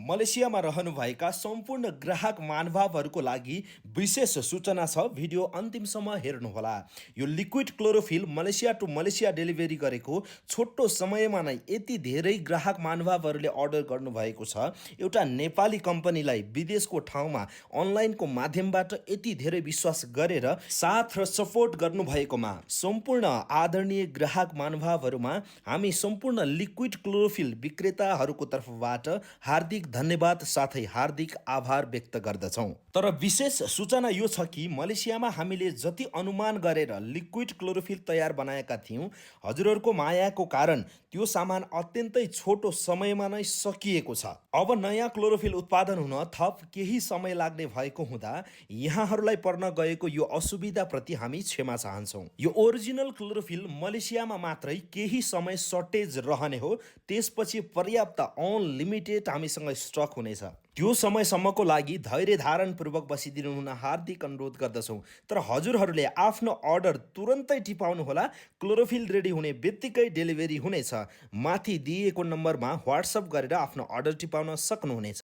मलेसियामा रहनुभएका सम्पूर्ण ग्राहक महानुभावहरूको लागि विशेष सूचना छ। भिडियो अन्तिमसम्म हेर्नुहोला। यो liquid chlorophyll Malaysia to Malaysia delivery गरेको छोटो समयमा नै यति धेरै ग्राहक महानुभावहरूले अर्डर गर्नुभएको छ। एउटा नेपाली कम्पनीलाई विदेशको ठाउँमा अनलाइनको माध्यमबाट यति धेरै विश्वास गरेर साथ र सपोर्ट गर्नुभएकोमा सम्पूर्ण आदरणीय ग्राहक महानुभावहरूमा हामी सम्पूर्ण लिक्विड क्लोरोफिल विक्रेताहरूको तर्फबाट हार्दिक धन्यवाद साथै हार्दिक आभार व्यक्त गर्दछौँ। तर विशेष सूचना यो छ कि मलेसियामा हामीले जति अनुमान गरेर लिक्विड क्लोरोफिल तयार बनाएका थियौँ, हजुरहरूको मायाको कारण त्यो सामान अत्यन्तै छोटो समयमा नै सकिएको छ। अब नयाँ क्लोरोफिल उत्पादन हुन थप केही समय लाग्ने भएको हुँदा यहाँहरूलाई पर्न गएको यो असुविधाप्रति हामी क्षमा चाहन्छौँ। यो ओरिजिनल क्लोरोफिल मलेसियामा मात्रै केही समय सर्टेज रहने हो, त्यसपछि पर्याप्त अनलिमिटेड हामीसँग स्टक हुनेछ। त्यो समयसम्मको लागि धैर्य धारणपूर्वक बसिदिनु हुन हार्दिक अनुरोध गर्दछौँ। तर हजुरहरूले आफ्नो अर्डर तुरन्तै टिपाउनुहोला। क्लोरोफिल रेडी हुने बित्तिकै डेलिभरी हुनेछ। माथि दिइएको नम्बरमा व्हाट्सएप गरेर आफ्नो अर्डर टिपाउन सक्नुहुनेछ।